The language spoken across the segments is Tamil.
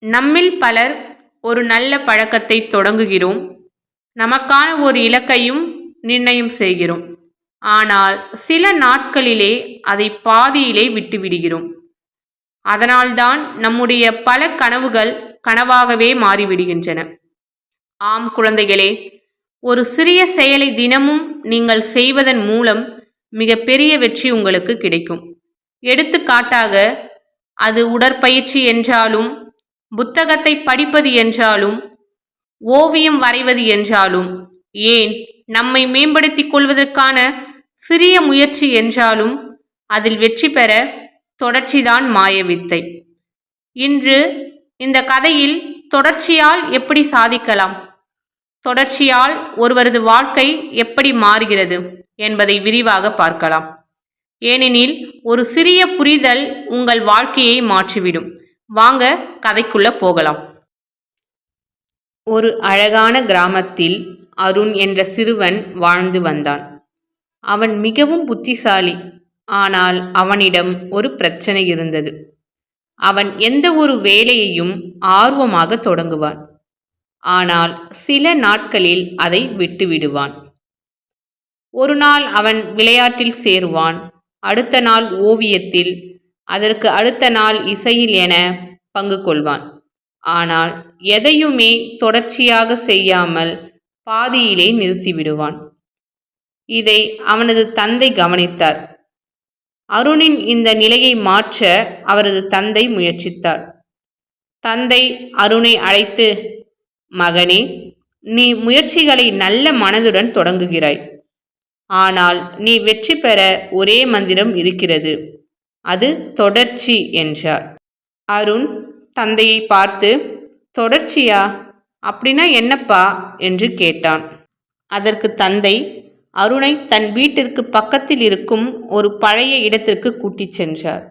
நம்மில் பலர் ஒரு நல்ல பழக்கத்தை தொடங்குகிறோம். நமக்கான ஒரு இலக்கையும் நிர்ணயம் செய்கிறோம். ஆனால் சில நாட்களிலே அதை பாதியிலே விட்டுவிடுகிறோம். அதனால்தான் நம்முடைய பல கனவுகள் கனவாகவே மாறிவிடுகின்றன. ஆம் குழந்தைகளே, ஒரு சிறிய செயலை தினமும் நீங்கள் செய்வதன் மூலம் மிக பெரிய வெற்றி உங்களுக்கு கிடைக்கும். எடுத்துக்காட்டாக, அது உடற்பயிற்சி என்றாலும், புத்தகத்தை படிப்பது என்றாலும், ஓவியம் வரைவது என்றாலும், ஏன் நம்மை மேம்படுத்திக் கொள்வதற்கான சிறிய முயற்சி என்றாலும், அதில் வெற்றி பெற தொடர்ச்சிதான் மாயவித்தை. இன்று இந்த கதையில் தொடர்ச்சியால் எப்படி சாதிக்கலாம், தொடர்ச்சியால் ஒருவரது வாழ்க்கை எப்படி மாறுகிறது என்பதை விரிவாக பார்க்கலாம். ஏனெனில் ஒரு சிறிய புரிதல் உங்கள் வாழ்க்கையை மாற்றிவிடும். வாங்க கதைக்குள்ள போகலாம். ஒரு அழகான கிராமத்தில் அருண் என்ற சிறுவன் வாழ்ந்து வந்தான். அவன் மிகவும் புத்திசாலி. ஆனால் அவனிடம் ஒரு பிரச்சனை இருந்தது. அவன் எந்த ஒரு வேலையையும் ஆர்வமாக தொடங்குவான். ஆனால் சில நாட்களில் அதை விட்டுவிடுவான். ஒரு நாள் அவன் விளையாட்டில் சேருவான், அடுத்த நாள் ஓவியத்தில், அதற்கு அடுத்த நாள் இசையில் என பங்கு கொள்வான். ஆனால் எதையுமே தொடர்ச்சியாக செய்யாமல் பாதியிலே நிறுத்திவிடுவான். இதை அவனது தந்தை கவனித்தார். அருணின் இந்த நிலையை மாற்ற அவரது தந்தை முயற்சித்தார். தந்தை அருணை அழைத்து, மகனே, நீ முயற்சிகளை நல்ல மனதுடன் தொடங்குகிறாய். ஆனால் நீ வெற்றி பெற ஒரே மந்திரம் இருக்கிறது, அது தொடர்ச்சி என்றார். அருண் தந்தையை பார்த்து, தொடர்ச்சியா? அப்படின்னா என்னப்பா என்று கேட்டான். அதற்கு தந்தை அருணை தன் வீட்டிற்கு பக்கத்தில் இருக்கும் ஒரு பழைய இடத்திற்கு கூட்டிச் சென்றார்.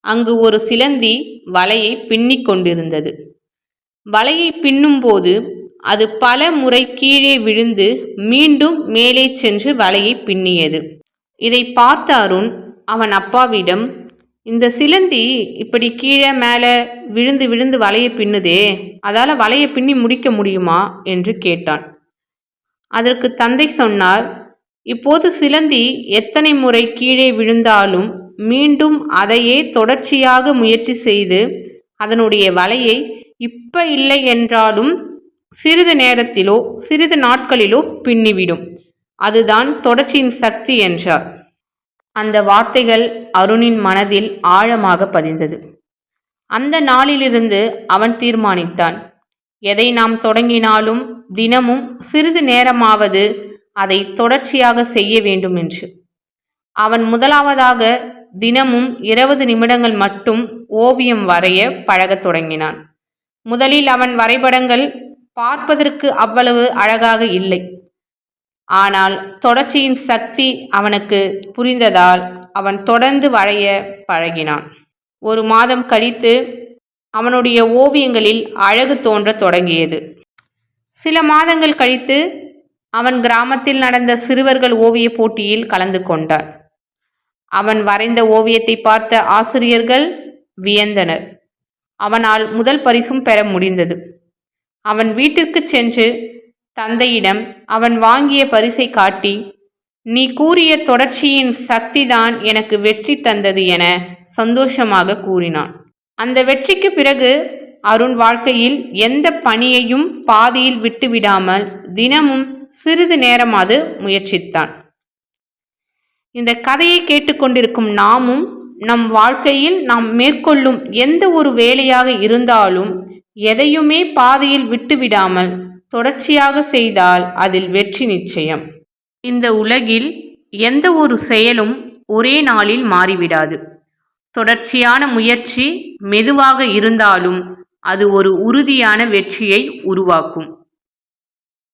அங்கு ஒரு சிலந்தி வலையை பின்னிக் கொண்டிருந்தது. வலையை பின்னும்போது அது பல முறை கீழே விழுந்து மீண்டும் மேலே சென்று வலையை பின்னியது. இதை பார்த்த அருண் அவன் அப்பாவிடம், இந்த சிலந்தி இப்படி கீழே மேலே விழுந்து விழுந்து வலையை பின்னுதே, அதால் வலையை பின்னி முடிக்க முடியுமா என்று கேட்டான். அதற்கு தந்தை சொன்னார், இப்போது சிலந்தி எத்தனை முறை கீழே விழுந்தாலும் மீண்டும் அதையே தொடர்ச்சியாக முயற்சி செய்து அதனுடைய வலையை இப்ப இல்லை என்றாலும் சிறிது நேரத்திலோ சிறிது நாட்களிலோ பின்னிவிடும். அதுதான் தொடர்ச்சியின் சக்தி என்றார். அந்த வார்த்தைகள் அருணின் மனதில் ஆழமாக பதிந்தது. அந்த நாளிலிருந்து அவன் தீர்மானித்தான், எதை நாம் தொடங்கினாலும் தினமும் சிறிது நேரமாவது அதை தொடர்ச்சியாக செய்ய வேண்டும் என்று. அவன் முதலாவதாக தினமும் 20 நிமிடங்கள் மட்டும் ஓவியம் வரைய பழகத் தொடங்கினான். முதலில் அவன் வரைபடங்கள் பார்ப்பதற்கு அவ்வளவு அழகாக இல்லை. ஆனால் தொடர்ச்சியின் சக்தி அவனுக்கு புரிந்ததால் அவன் தொடர்ந்து வரைய பழகினான். ஒரு மாதம் கழித்து அவனுடைய ஓவியங்களில் அழகு தோன்றத் தொடங்கியது. சில மாதங்கள் கழித்து அவன் கிராமத்தில் நடந்த சிறுவர்கள் ஓவிய போட்டியில் கலந்து கொண்டான். அவன் வரைந்த ஓவியத்தை பார்த்த ஆசிரியர்கள் வியந்தனர். அவனால் முதல் பரிசும் பெற முடிந்தது. அவன் வீட்டிற்கு சென்று தந்தையிடம் அவன் வாங்கிய பரிசை காட்டி, நீ கூறிய தொடர்ச்சியின் சக்திதான் எனக்கு வெற்றி தந்தது என சந்தோஷமாக கூறினான். அந்த வெற்றிக்கு பிறகு அருண் வாழ்க்கையில் எந்த பணியையும் பாதியில் விட்டுவிடாமல் தினமும் சிறிது நேரமாவது முயற்சித்தான். இந்த கதையை கேட்டுக்கொண்டிருக்கும் நாமும் நம் வாழ்க்கையில் நாம் மேற்கொள்ளும் எந்த ஒரு வேலையாக இருந்தாலும் எதையுமே பாதியில் விட்டுவிடாமல் தொடர்ச்சியாக செய்தால் அதில் வெற்றி நிச்சயம். இந்த உலகில் எந்த ஒரு செயலும் ஒரே நாளில் மாறிவிடாது. தொடர்ச்சியான முயற்சி மெதுவாக இருந்தாலும் அது ஒரு உறுதியான வெற்றியை உருவாக்கும்.